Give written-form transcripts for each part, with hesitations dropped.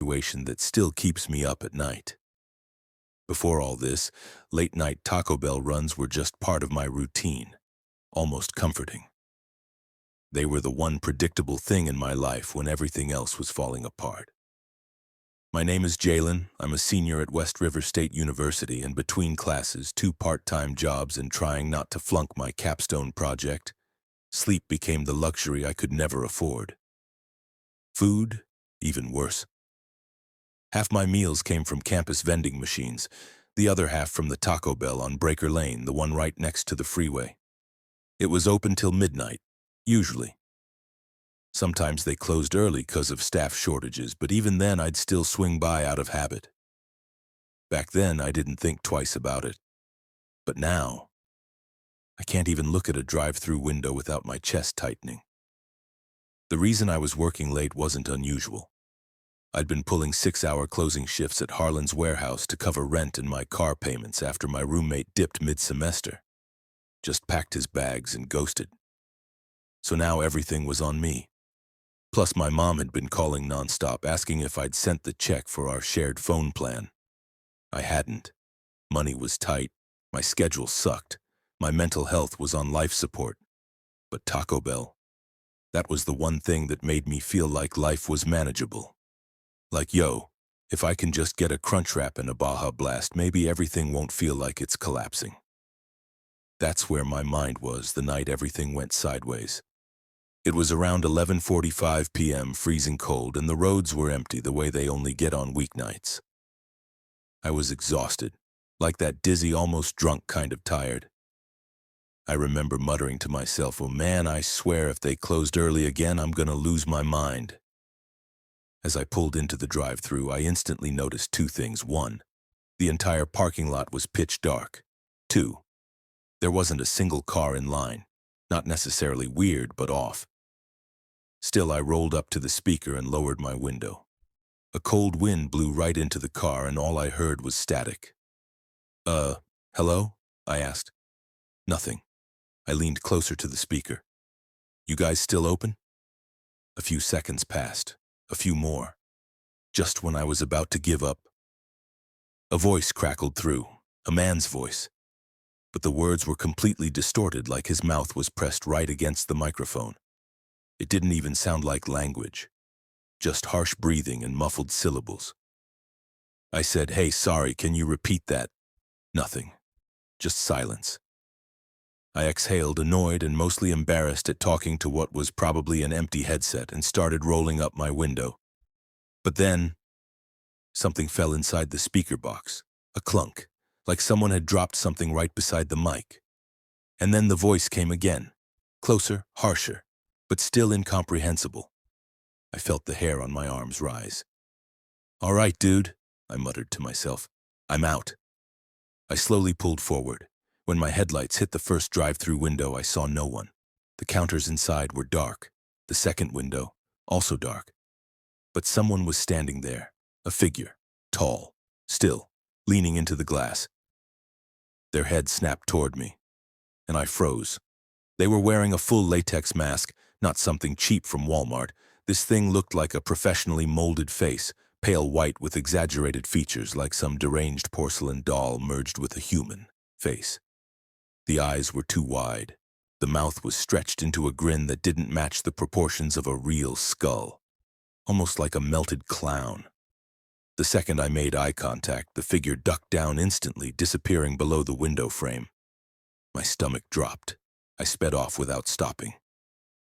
situation that still keeps me up at night. Before all this, late-night Taco Bell runs were just part of my routine, almost comforting. They were the one predictable thing in my life when everything else was falling apart. My name is Jalen. I'm a senior at West River State University, and between classes, 2 part-time jobs, and trying not to flunk my capstone project, sleep became the luxury I could never afford. Food, even worse. Half my meals came from campus vending machines, the other half from the Taco Bell on Breaker Lane, the one right next to the freeway. It was open till midnight, usually. Sometimes they closed early because of staff shortages, but even then I'd still swing by out of habit. Back then, I didn't think twice about it. But now, I can't even look at a drive-through window without my chest tightening. The reason I was working late wasn't unusual. I'd been pulling 6-hour closing shifts at Harlan's warehouse to cover rent and my car payments after my roommate dipped mid-semester. Just packed his bags and ghosted. So now everything was on me. Plus, my mom had been calling nonstop, asking if I'd sent the check for our shared phone plan. I hadn't. Money was tight. My schedule sucked. My mental health was on life support. But Taco Bell, that was the one thing that made me feel like life was manageable. Like, yo, if I can just get a Crunchwrap and a Baja Blast, maybe everything won't feel like it's collapsing. That's where my mind was the night everything went sideways. It was around 11:45 p.m., freezing cold, and the roads were empty the way they only get on weeknights. I was exhausted, like that dizzy, almost drunk kind of tired. I remember muttering to myself, oh man, I swear if they closed early again, I'm gonna lose my mind. As I pulled into the drive-thru, I instantly noticed 2 things. 1, the entire parking lot was pitch dark. 2, there wasn't a single car in line. Not necessarily weird, but off. Still, I rolled up to the speaker and lowered my window. A cold wind blew right into the car, and all I heard was static. Hello? I asked. Nothing. I leaned closer to the speaker. You guys still open? A few seconds passed. A few more. Just when I was about to give up, a voice crackled through, a man's voice. But the words were completely distorted, like his mouth was pressed right against the microphone. It didn't even sound like language, just harsh breathing and muffled syllables. I said, hey, sorry, can you repeat that? Nothing. Just silence. I exhaled, annoyed and mostly embarrassed at talking to what was probably an empty headset, and started rolling up my window. But then, something fell inside the speaker box, a clunk, like someone had dropped something right beside the mic. And then the voice came again, closer, harsher, but still incomprehensible. I felt the hair on my arms rise. All right, dude, I muttered to myself. I'm out. I slowly pulled forward. When my headlights hit the first drive-through window, I saw no one. The counters inside were dark. The second window, also dark. But someone was standing there, a figure, tall, still, leaning into the glass. Their head snapped toward me, and I froze. They were wearing a full latex mask, not something cheap from Walmart. This thing looked like a professionally molded face, pale white with exaggerated features like some deranged porcelain doll merged with a human face. The eyes were too wide. The mouth was stretched into a grin that didn't match the proportions of a real skull, almost like a melted clown. The second I made eye contact, the figure ducked down instantly, disappearing below the window frame. My stomach dropped. I sped off without stopping.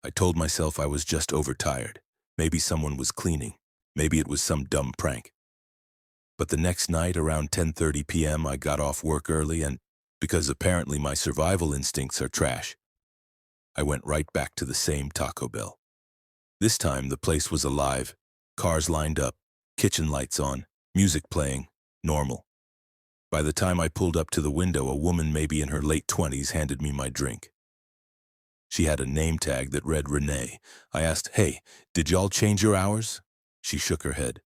I told myself I was just overtired. Maybe someone was cleaning. Maybe it was some dumb prank. But the next night, around 10:30 p.m., I got off work early, and because apparently my survival instincts are trash, I went right back to the same Taco Bell. This time, the place was alive. Cars lined up, kitchen lights on, music playing, normal. By the time I pulled up to the window, a woman maybe in her late 20s handed me my drink. She had a name tag that read Renee. I asked, hey, did y'all change your hours? She shook her head.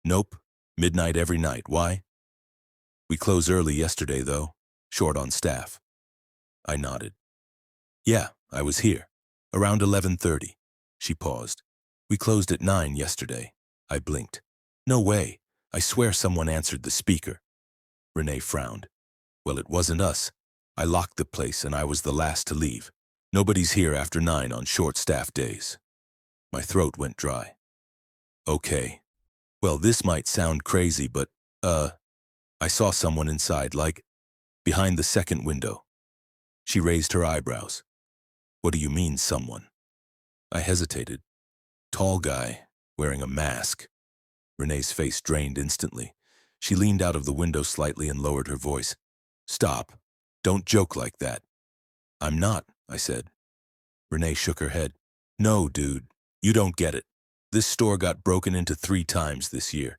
Nope, midnight every night. Why? We closed early yesterday, though. Short on staff. I nodded. Yeah, I was here. Around 11:30. She paused. We closed at 9 yesterday. I blinked. No way. I swear someone answered the speaker. Renee frowned. Well, it wasn't us. I locked the place and I was the last to leave. Nobody's here after 9 on short staff days. My throat went dry. Okay. Well, this might sound crazy, but, I saw someone inside, like, behind the second window. She raised her eyebrows. What do you mean, someone? I hesitated. Tall guy, wearing a mask. Renee's face drained instantly. She leaned out of the window slightly and lowered her voice. Stop. Don't joke like that. I'm not, I said. Renee shook her head. No, dude, you don't get it. This store got broken into 3 times this year.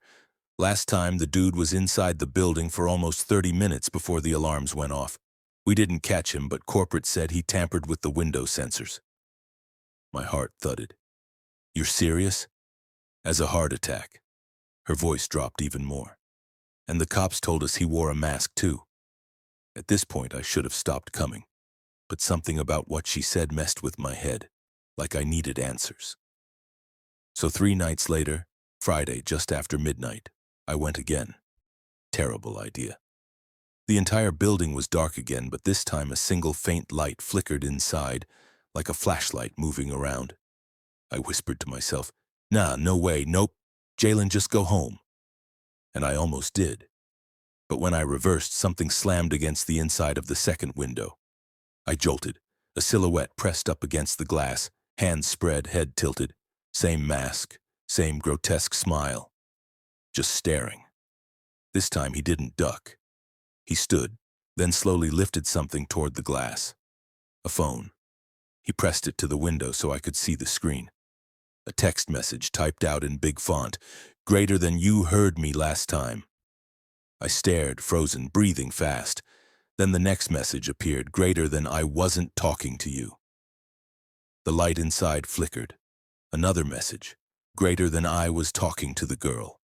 Last time, the dude was inside the building for almost 30 minutes before the alarms went off. We didn't catch him, but corporate said he tampered with the window sensors. My heart thudded. You're serious? As a heart attack. Her voice dropped even more. And the cops told us he wore a mask too. At this point, I should have stopped coming. But something about what she said messed with my head, like I needed answers. So 3 nights later, Friday just after midnight, I went again. Terrible idea. The entire building was dark again, but this time a single faint light flickered inside, like a flashlight moving around. I whispered to myself, nah, no way, nope, Jalen, just go home. And I almost did. But when I reversed, something slammed against the inside of the second window. I jolted, a silhouette pressed up against the glass, hands spread, head tilted, same mask, same grotesque smile. Just staring. This time he didn't duck. He stood, then slowly lifted something toward the glass. A phone. He pressed it to the window so I could see the screen. A text message typed out in big font, greater than you heard me last time. I stared, frozen, breathing fast. Then the next message appeared, greater than I wasn't talking to you. The light inside flickered. Another message, greater than I was talking to the girl.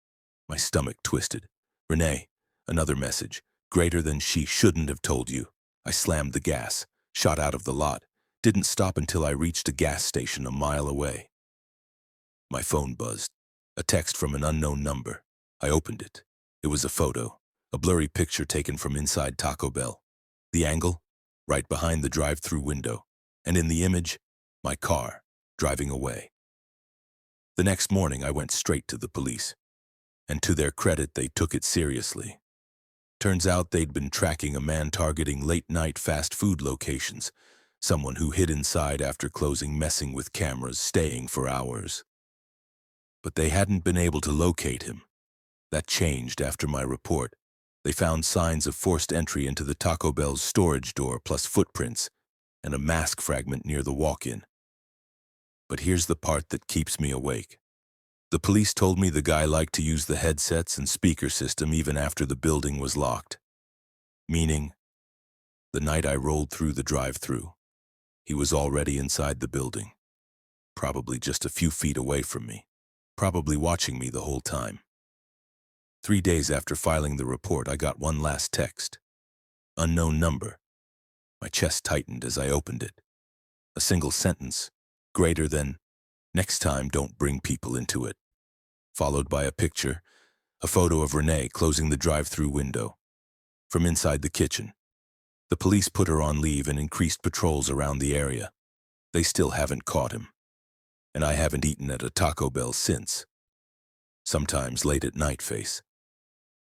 My stomach twisted. Renee, another message, greater than she shouldn't have told you. I slammed the gas, shot out of the lot, didn't stop until I reached a gas station a mile away. My phone buzzed. A text from an unknown number. I opened it. It was a photo, a blurry picture taken from inside Taco Bell. The angle, right behind the drive-through window, and in the image, my car, driving away. The next morning, I went straight to the police. And to their credit, they took it seriously. Turns out they'd been tracking a man targeting late-night fast food locations, someone who hid inside after closing, messing with cameras, staying for hours. But they hadn't been able to locate him. That changed after my report. They found signs of forced entry into the Taco Bell's storage door, plus footprints, and a mask fragment near the walk-in. But here's the part that keeps me awake. The police told me the guy liked to use the headsets and speaker system even after the building was locked. Meaning, the night I rolled through the drive-through, he was already inside the building, probably just a few feet away from me, probably watching me the whole time. 3 days after filing the report, I got one last text. Unknown number. My chest tightened as I opened it. A single sentence, greater than, next time don't bring people into it. Followed by a picture, a photo of Renee closing the drive-through window. From inside the kitchen. The police put her on leave and increased patrols around the area. They still haven't caught him. And I haven't eaten at a Taco Bell since. Sometimes late at night face.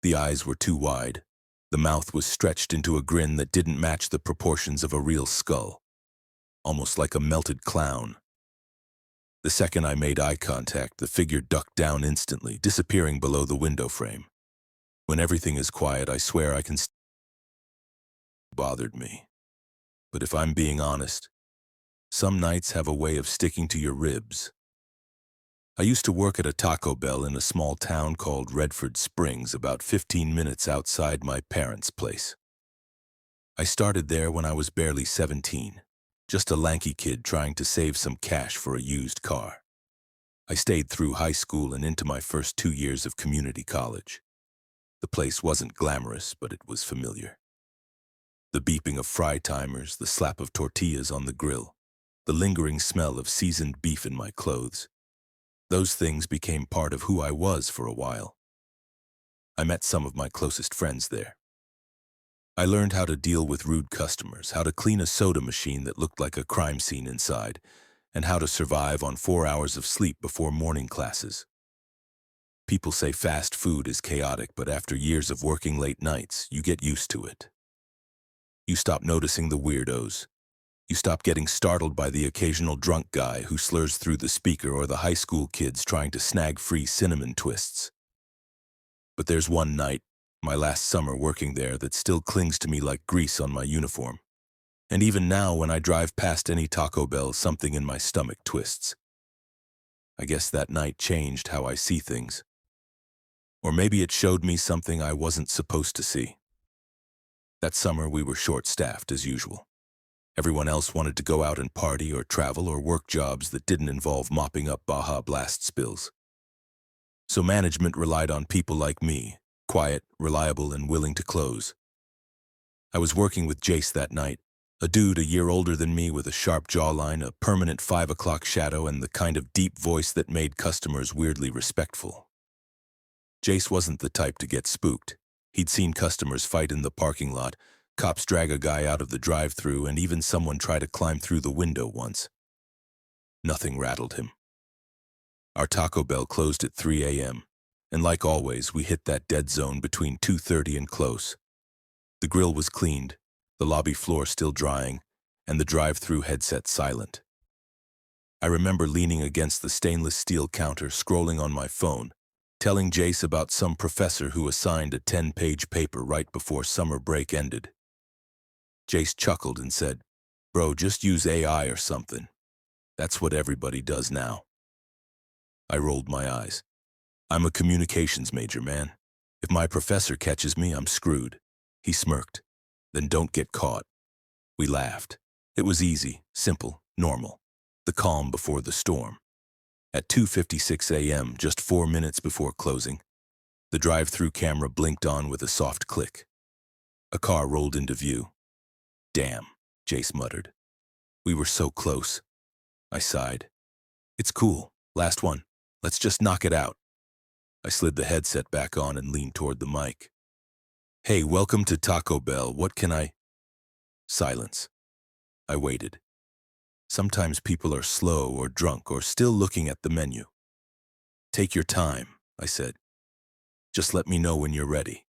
The eyes were too wide. The mouth was stretched into a grin that didn't match the proportions of a real skull. Almost like a melted clown. The second I made eye contact, the figure ducked down instantly, disappearing below the window frame. When everything is quiet, I swear I can bothered me. But if I'm being honest, some nights have a way of sticking to your ribs. I used to work at a Taco Bell in a small town called Redford Springs, about 15 minutes outside my parents' place. I started there when I was barely 17, just a lanky kid trying to save some cash for a used car. I stayed through high school and into my first 2 years of community college. The place wasn't glamorous, but it was familiar. The beeping of fry timers, the slap of tortillas on the grill, the lingering smell of seasoned beef in my clothes. Those things became part of who I was for a while. I met some of my closest friends there. I learned how to deal with rude customers, how to clean a soda machine that looked like a crime scene inside, and how to survive on 4 hours of sleep before morning classes. People say fast food is chaotic, but after years of working late nights, you get used to it. You stop noticing the weirdos. You stop getting startled by the occasional drunk guy who slurs through the speaker or the high school kids trying to snag free cinnamon twists. But there's one night, my last summer working there, that still clings to me like grease on my uniform. And even now, when I drive past any Taco Bell, something in my stomach twists. I guess that night changed how I see things. Or maybe it showed me something I wasn't supposed to see. That summer, we were short-staffed as usual. Everyone else wanted to go out and party or travel or work jobs that didn't involve mopping up Baja Blast spills. So management relied on people like me, quiet, reliable, and willing to close. I was working with Jace that night, a dude a year older than me with a sharp jawline, a permanent 5 o'clock shadow, and the kind of deep voice that made customers weirdly respectful. Jace wasn't the type to get spooked. He'd seen customers fight in the parking lot, cops drag a guy out of the drive-thru, and even someone try to climb through the window once. Nothing rattled him. Our Taco Bell closed at 3 a.m., and like always, we hit that dead zone between 2:30 and close. The grill was cleaned, the lobby floor still drying, and the drive-thru headset silent. I remember leaning against the stainless steel counter, scrolling on my phone, telling Jace about some professor who assigned a 10-page paper right before summer break ended. Jace chuckled and said, "Bro, just use AI or something. That's what everybody does now." I rolled my eyes. "I'm a communications major, man. If my professor catches me, I'm screwed." He smirked. "Then don't get caught." We laughed. It was easy, simple, normal. The calm before the storm. At 2:56 a.m., just 4 minutes before closing, the drive-thru camera blinked on with a soft click. A car rolled into view. "Damn," Jace muttered. "We were so close." I sighed. "It's cool. Last one. Let's just knock it out." I slid the headset back on and leaned toward the mic. "Hey, welcome to Taco Bell. What can I—" Silence. I waited. Sometimes people are slow or drunk or still looking at the menu. "Take your time," I said. "Just let me know when you're ready."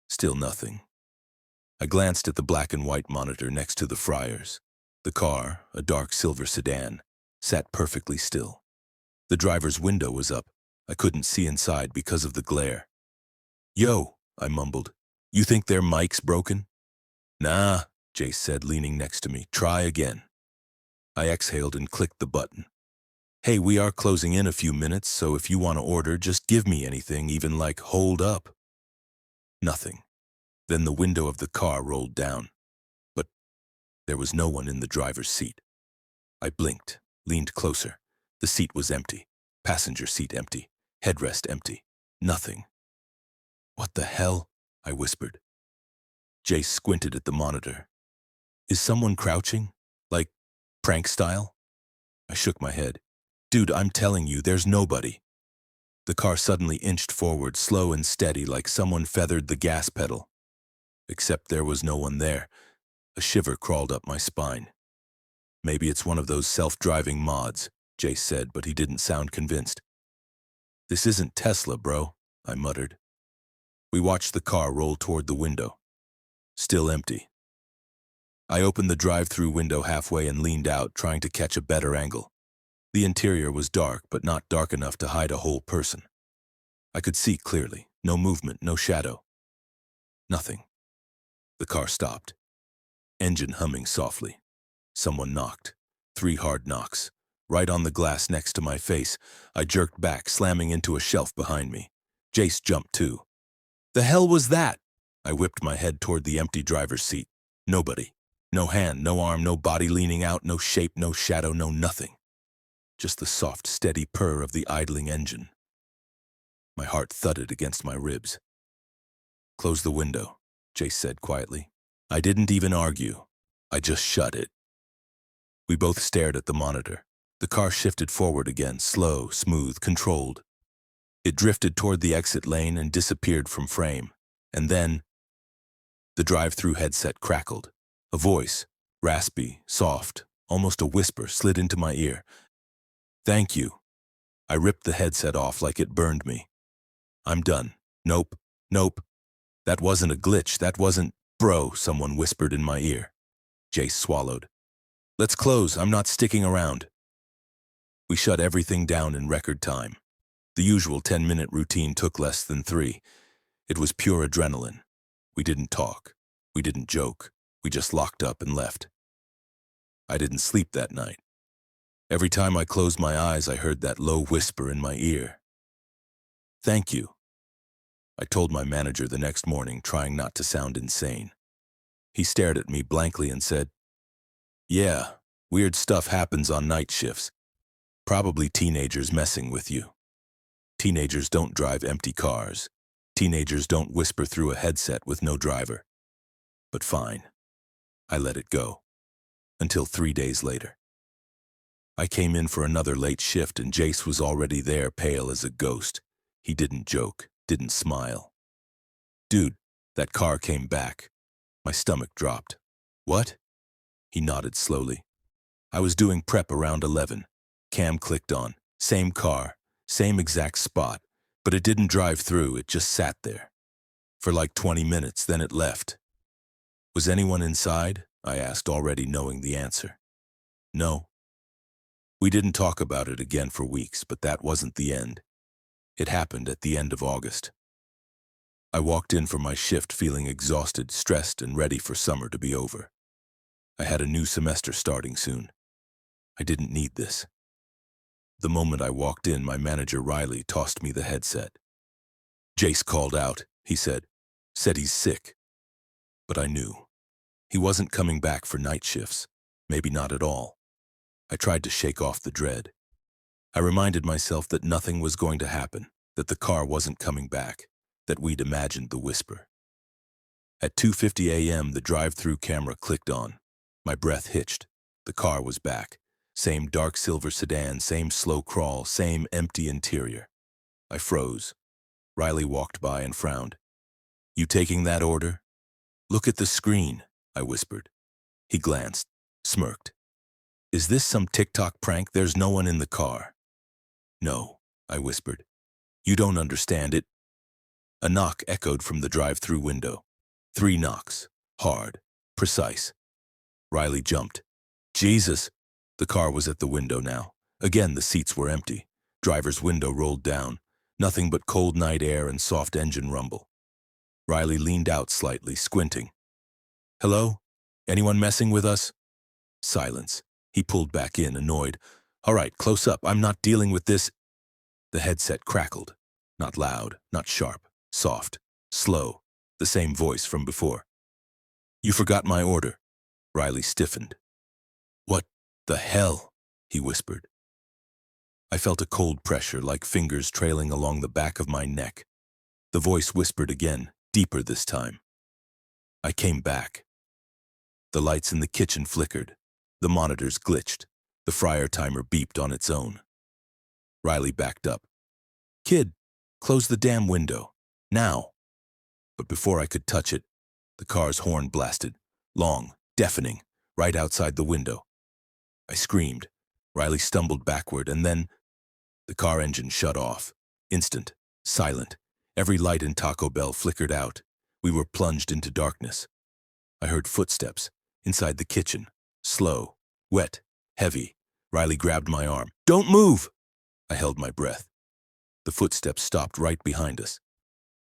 Still nothing. I glanced at the black and white monitor next to the fryers. The car, a dark silver sedan, sat perfectly still. The driver's window was up. I couldn't see inside because of the glare. "Yo," I mumbled. "You think their mic's broken?" "Nah," Jace said, leaning next to me. "Try again." I exhaled and clicked the button. "Hey, we are closing in a few minutes, so if you want to order, just give me anything, even like hold up." Nothing. Then the window of the car rolled down. But there was no one in the driver's seat. I blinked, leaned closer. The seat was empty. Passenger seat empty. Headrest empty. Nothing. "What the hell?" I whispered. Jace squinted at the monitor. "Is someone crouching? Like, prank style?" I shook my head. "Dude, I'm telling you, there's nobody." The car suddenly inched forward, slow and steady, like someone feathered the gas pedal. Except there was no one there. A shiver crawled up my spine. "Maybe it's one of those self-driving mods," Jace said, but he didn't sound convinced. "This isn't Tesla, bro," I muttered. We watched the car roll toward the window. Still empty. I opened the drive-thru window halfway and leaned out, trying to catch a better angle. The interior was dark, but not dark enough to hide a whole person. I could see clearly. No movement, no shadow. Nothing. The car stopped. Engine humming softly. Someone knocked. 3 hard knocks. Right on the glass next to my face. I jerked back, slamming into a shelf behind me. Jace jumped too. "The hell was that?" I whipped my head toward the empty driver's seat. Nobody. No hand, no arm, no body leaning out, no shape, no shadow, no nothing. Just the soft, steady purr of the idling engine. My heart thudded against my ribs. "Close the window," Jace said quietly. I didn't even argue. I just shut it. We both stared at the monitor. The car shifted forward again, slow, smooth, controlled. It drifted toward the exit lane and disappeared from frame. And then, the drive-through headset crackled. A voice, raspy, soft, almost a whisper, slid into my ear. "Thank you." I ripped the headset off like it burned me. "I'm done. Nope, nope. That wasn't a glitch. That wasn't—" "Bro," someone whispered in my ear. Jace swallowed. "Let's close. I'm not sticking around." We shut everything down in record time. The usual 10-minute routine took less than 3. It was pure adrenaline. We didn't talk. We didn't joke. We just locked up and left. I didn't sleep that night. Every time I closed my eyes, I heard that low whisper in my ear. "Thank you." I told my manager the next morning, trying not to sound insane. He stared at me blankly and said, "Yeah, weird stuff happens on night shifts. Probably teenagers messing with you. Teenagers don't drive empty cars. Teenagers don't whisper through a headset with no driver." But fine. I let it go. Until 3 days later. I came in for another late shift and Jace was already there, pale as a ghost. He didn't joke, didn't smile. "Dude, that car came back." My stomach dropped. "What?" He nodded slowly. "I was doing prep around 11. Cam clicked on. Same car, same exact spot, but it didn't drive through, it just sat there. For like 20 minutes, then it left." "Was anyone inside?" I asked, already knowing the answer. "No." We didn't talk about it again for weeks, but that wasn't the end. It happened at the end of August. I walked in for my shift feeling exhausted, stressed, and ready for summer to be over. I had a new semester starting soon. I didn't need this. The moment I walked in, my manager Riley tossed me the headset. "Jace called out," he said. "Said he's sick." But I knew. He wasn't coming back for night shifts. Maybe not at all. I tried to shake off the dread. I reminded myself that nothing was going to happen, that the car wasn't coming back, that we'd imagined the whisper. At 2:50 a.m., the drive-through camera clicked on. My breath hitched. The car was back. Same dark silver sedan, same slow crawl, same empty interior. I froze. Riley walked by and frowned. "You taking that order?" "Look at the screen," I whispered. He glanced, smirked. "Is this some TikTok prank? There's no one in the car." "No," I whispered. "You don't understand it." A knock echoed from the drive-through window. 3 knocks. Hard. Precise. Riley jumped. "Jesus!" The car was at the window now. Again, the seats were empty. Driver's window rolled down. Nothing but cold night air and soft engine rumble. Riley leaned out slightly, squinting. "Hello? Anyone messing with us?" Silence. He pulled back in, annoyed. "All right, close up. I'm not dealing with this." The headset crackled. Not loud, not sharp. Soft. Slow. The same voice from before. "You forgot my order." Riley stiffened. "What the hell?" he whispered. I felt a cold pressure, like fingers trailing along the back of my neck. The voice whispered again, deeper this time. I came back. The lights in the kitchen flickered. The monitors glitched. The fryer timer beeped on its own. Riley backed up. "Kid, close the damn window. Now." But before I could touch it, the car's horn blasted. Long, deafening, right outside the window. I screamed. Riley stumbled backward, and then the car engine shut off. Instant. Silent. Every light in Taco Bell flickered out. We were plunged into darkness. I heard footsteps. Inside the kitchen. Slow. Wet. Heavy. Riley grabbed my arm. "Don't move!" I held my breath. The footsteps stopped right behind us.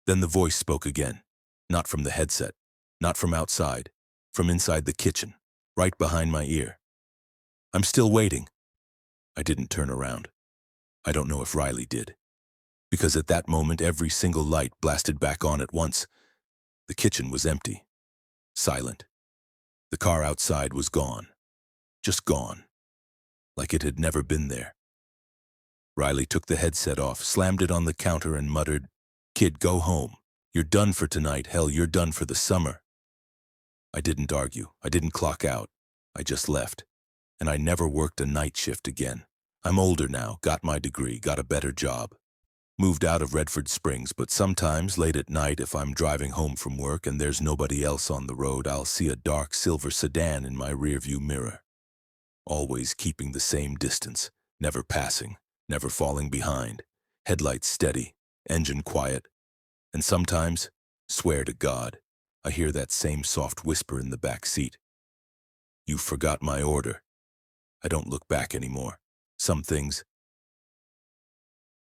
Then the voice spoke again. Not from the headset. Not from outside. From inside the kitchen. Right behind my ear. "I'm still waiting." I didn't turn around. I don't know if Riley did. Because at that moment, every single light blasted back on at once. The kitchen was empty. Silent. The car outside was gone. Just gone. Like it had never been there. Riley took the headset off, slammed it on the counter, and muttered, "Kid, go home. You're done for tonight. Hell, you're done for the summer." I didn't argue. I didn't clock out. I just left. And I never worked a night shift again. I'm older now, got my degree, got a better job. Moved out of Redford Springs, but sometimes late at night if I'm driving home from work and there's nobody else on the road, I'll see a dark silver sedan in my rearview mirror. Always keeping the same distance, never passing, never falling behind, headlights steady, engine quiet, and sometimes, swear to God, I hear that same soft whisper in the back seat. You forgot my order. I don't look back anymore. Some things.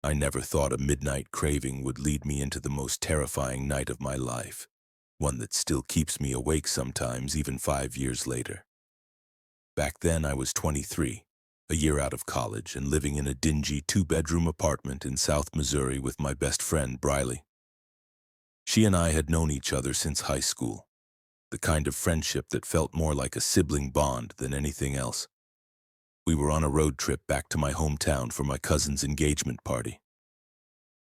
I never thought a midnight craving would lead me into the most terrifying night of my life, one that still keeps me awake sometimes, even 5 years later. Back then I was 23, a year out of college, and living in a dingy 2-bedroom apartment in South Missouri with my best friend, Briley. She and I had known each other since high school, the kind of friendship that felt more like a sibling bond than anything else. We were on a road trip back to my hometown for my cousin's engagement party.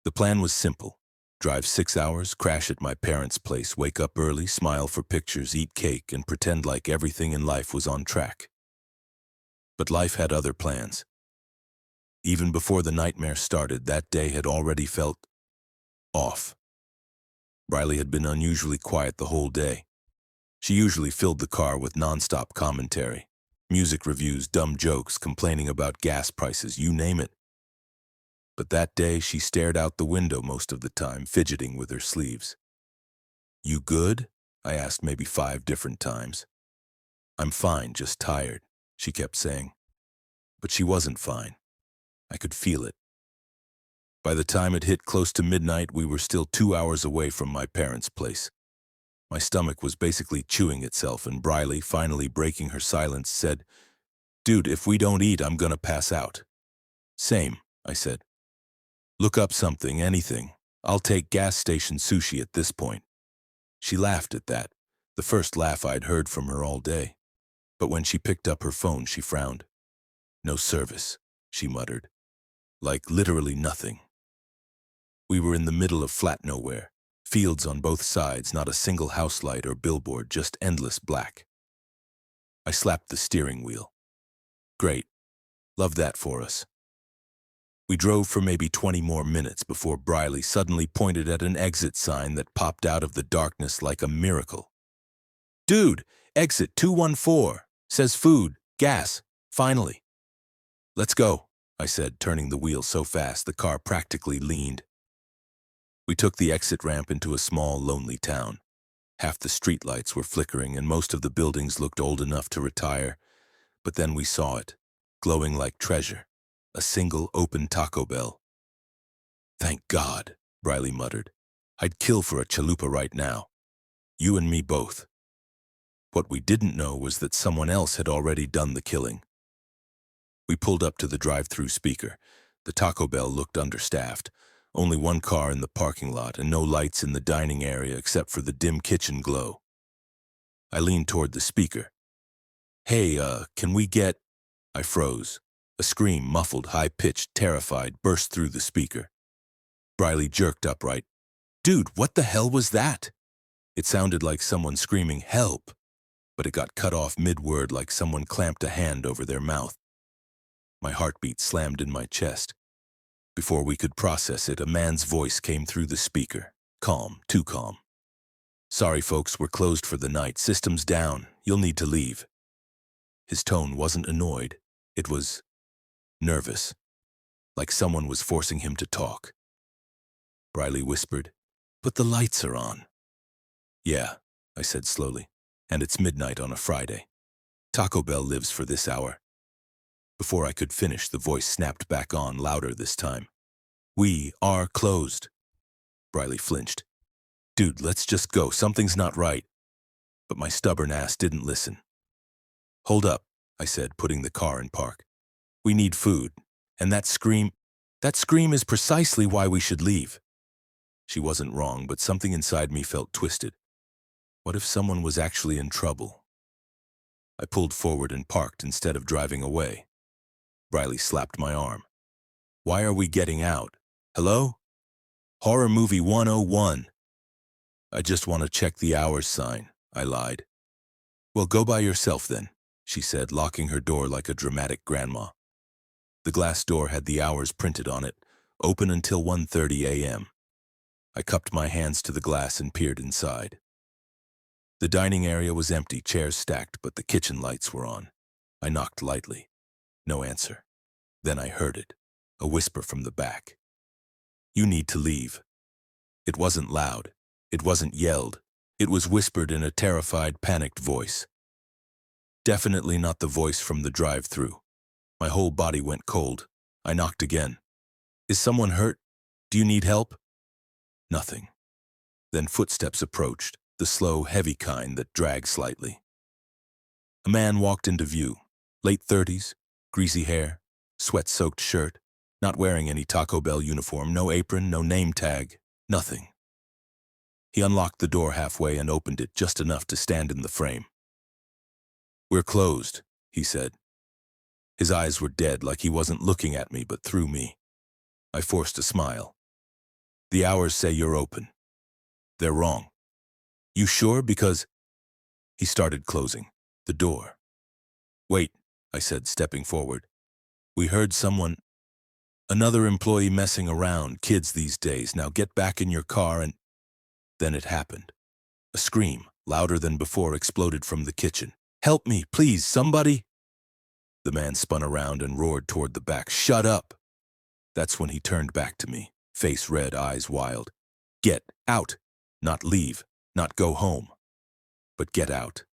The plan was simple: drive 6 hours, crash at my parents' place, wake up early, smile for pictures, eat cake, and pretend like everything in life was on track. But life had other plans. Even before the nightmare started, that day had already felt off. Briley had been unusually quiet the whole day. She usually filled the car with nonstop commentary, music reviews, dumb jokes, complaining about gas prices, you name it. But that day she stared out the window most of the time, fidgeting with her sleeves. You good? I asked maybe 5 different times. I'm fine, just tired, she kept saying. But she wasn't fine. I could feel it. By the time it hit close to midnight, we were still 2 hours away from my parents' place. My stomach was basically chewing itself, and Briley, finally breaking her silence, said, "Dude, if we don't eat, I'm gonna pass out." "Same," I said. "Look up something, anything. I'll take gas station sushi at this point." She laughed at that, the first laugh I'd heard from her all day. But when she picked up her phone, she frowned. "No service," she muttered. Like literally nothing. We were in the middle of flat nowhere. Fields on both sides, not a single house light or billboard, just endless black. I slapped the steering wheel. Great. Love that for us. We drove for maybe 20 more minutes before Briley suddenly pointed at an exit sign that popped out of the darkness like a miracle. "Dude, exit 214. Says food, gas, finally." "Let's go," I said, turning the wheel so fast the car practically leaned. We took the exit ramp into a small, lonely town. Half the streetlights were flickering and most of the buildings looked old enough to retire. But then we saw it, glowing like treasure, a single open Taco Bell. "Thank God," Briley muttered. "I'd kill for a chalupa right now. You and me both." What we didn't know was that someone else had already done the killing. We pulled up to the drive-through speaker. The Taco Bell looked understaffed. Only one car in the parking lot and no lights in the dining area except for the dim kitchen glow. I leaned toward the speaker. "Hey, can we get—" I froze. A scream, muffled, high-pitched, terrified, burst through the speaker. Briley jerked upright. "Dude, what the hell was that?" It sounded like someone screaming, "Help!" But it got cut off mid-word like someone clamped a hand over their mouth. My heartbeat slammed in my chest. Before we could process it, a man's voice came through the speaker. Calm, too calm. "Sorry, folks, we're closed for the night. System's down. You'll need to leave." His tone wasn't annoyed. It was nervous, like someone was forcing him to talk. Briley whispered, "But the lights are on." "Yeah," I said slowly, "and it's midnight on a Friday. Taco Bell lives for this hour." Before I could finish, the voice snapped back on, louder this time. "We are closed." Briley flinched. "Dude, let's just go. Something's not right." But my stubborn ass didn't listen. "Hold up," I said, putting the car in park. "We need food. And that scream is precisely why we should leave." She wasn't wrong, but something inside me felt twisted. What if someone was actually in trouble? I pulled forward and parked instead of driving away. Briley slapped my arm. "Why are we getting out? Hello? Horror Movie 101. "I just want to check the hours sign," I lied. "Well, go by yourself then," she said, locking her door like a dramatic grandma. The glass door had the hours printed on it, open until 1:30 a.m. I cupped my hands to the glass and peered inside. The dining area was empty, chairs stacked, but the kitchen lights were on. I knocked lightly. No answer. Then I heard it, a whisper from the back. "You need to leave." It wasn't loud. It wasn't yelled. It was whispered in a terrified, panicked voice. Definitely not the voice from the drive-thru. My whole body went cold. I knocked again. "Is someone hurt? Do you need help?" Nothing. Then footsteps approached, the slow, heavy kind that dragged slightly. A man walked into view, late 30s, greasy hair, sweat-soaked shirt, not wearing any Taco Bell uniform, no apron, no name tag, nothing. He unlocked the door halfway and opened it just enough to stand in the frame. "We're closed," he said. His eyes were dead, like he wasn't looking at me but through me. I forced a smile. "The hours say you're open." "They're wrong." "You sure? Because—" He started closing the door. "Wait," I said, stepping forward. "We heard someone, another employee messing around, kids these days. Now get back in your car and—" Then it happened. A scream, louder than before, exploded from the kitchen. "Help me, please, somebody!" The man spun around and roared toward the back. "Shut up!" That's when he turned back to me, face red, eyes wild. "Get out! Not leave, not go home. But get out,"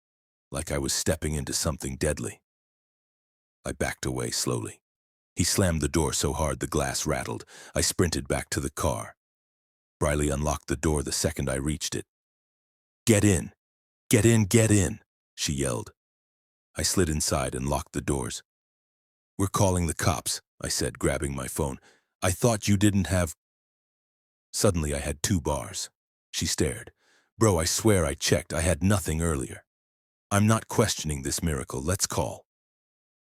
like I was stepping into something deadly. I backed away slowly. He slammed the door so hard the glass rattled. I sprinted back to the car. Briley unlocked the door the second I reached it. "Get in! Get in! Get in!" she yelled. I slid inside and locked the doors. "We're calling the cops," I said, grabbing my phone. "I thought you didn't have—" Suddenly I had 2 bars. She stared. "Bro, I swear I checked. I had nothing earlier. I'm not questioning this miracle. Let's call."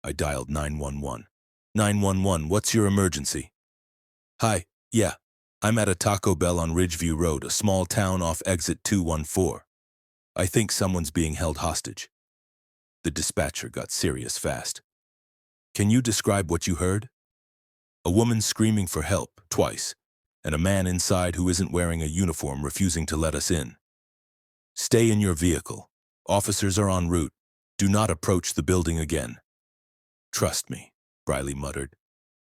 I dialed 911. 911, what's your emergency?" "Hi, yeah. I'm at a Taco Bell on Ridgeview Road, a small town off exit 214. I think someone's being held hostage." The dispatcher got serious fast. "Can you describe what you heard?" "A woman screaming for help, twice, and a man inside who isn't wearing a uniform refusing to let us in." "Stay in your vehicle. Officers are en route. Do not approach the building again." "Trust me," Briley muttered.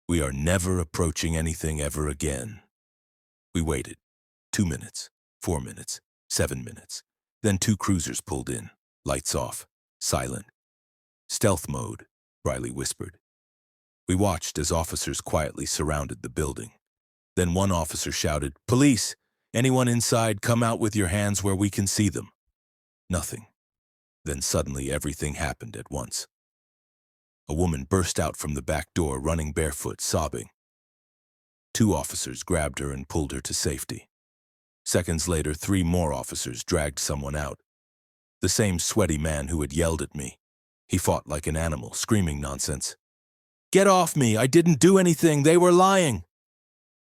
"We are never approaching anything ever again." We waited. 2 minutes, 4 minutes, 7 minutes. Then 2 cruisers pulled in, lights off, silent. "Stealth mode," Briley whispered. We watched as officers quietly surrounded the building. Then one officer shouted, "Police! Anyone inside, come out with your hands where we can see them." Nothing. Then suddenly everything happened at once. A woman burst out from the back door, running barefoot, sobbing. 2 officers grabbed her and pulled her to safety. Seconds later, 3 more officers dragged someone out. The same sweaty man who had yelled at me. He fought like an animal, screaming nonsense. "Get off me! I didn't do anything! They were lying!"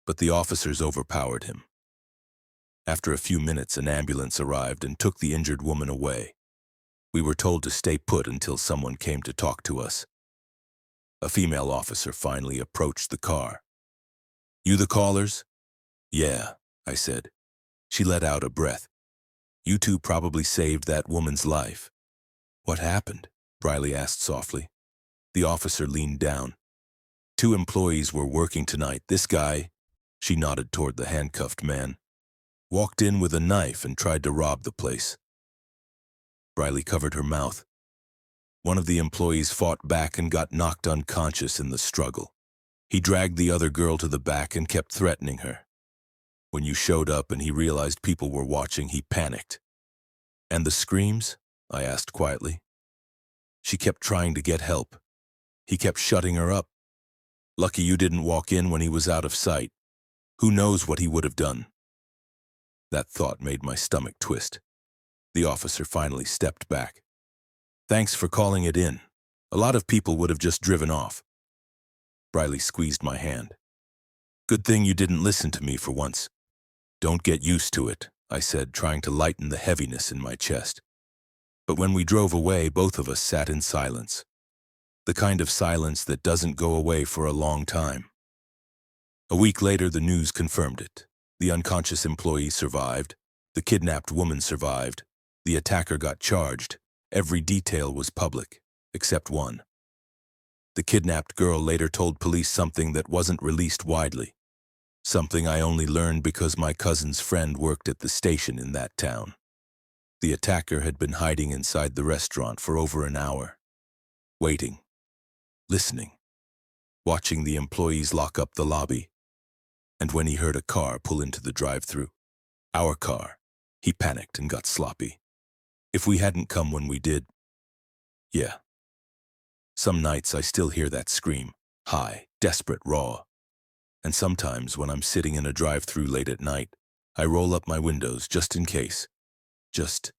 But the officers overpowered him. After a few minutes, an ambulance arrived and took the injured woman away. We were told to stay put until someone came to talk to us. A female officer finally approached the car. "You the callers?" "Yeah," I said. She let out a breath. "You 2 probably saved that woman's life." "What happened?" Briley asked softly. The officer leaned down. 2 employees were working tonight. This guy," she nodded toward the handcuffed man, "walked in with a knife and tried to rob the place." Briley covered her mouth. "One of the employees fought back and got knocked unconscious in the struggle. He dragged the other girl to the back and kept threatening her. When you showed up and he realized people were watching, he panicked." "And the screams?" I asked quietly. "She kept trying to get help. He kept shutting her up. Lucky you didn't walk in when he was out of sight. Who knows what he would have done?" That thought made my stomach twist. The officer finally stepped back. "Thanks for calling it in. A lot of people would have just driven off." Briley squeezed my hand. "Good thing you didn't listen to me for once." "Don't get used to it," I said, trying to lighten the heaviness in my chest. But when we drove away, both of us sat in silence. The kind of silence that doesn't go away for a long time. A week later, the news confirmed it. The unconscious employee survived. The kidnapped woman survived. The attacker got charged. Every detail was public, except one. The kidnapped girl later told police something that wasn't released widely. Something I only learned because my cousin's friend worked at the station in that town. The attacker had been hiding inside the restaurant for over an hour, waiting, listening, watching the employees lock up the lobby. And when he heard a car pull into the drive-thru, our car, he panicked and got sloppy. If we hadn't come when we did, yeah. Some nights I still hear that scream, high, desperate, raw. And sometimes when I'm sitting in a drive-thru late at night, I roll up my windows just in case. Just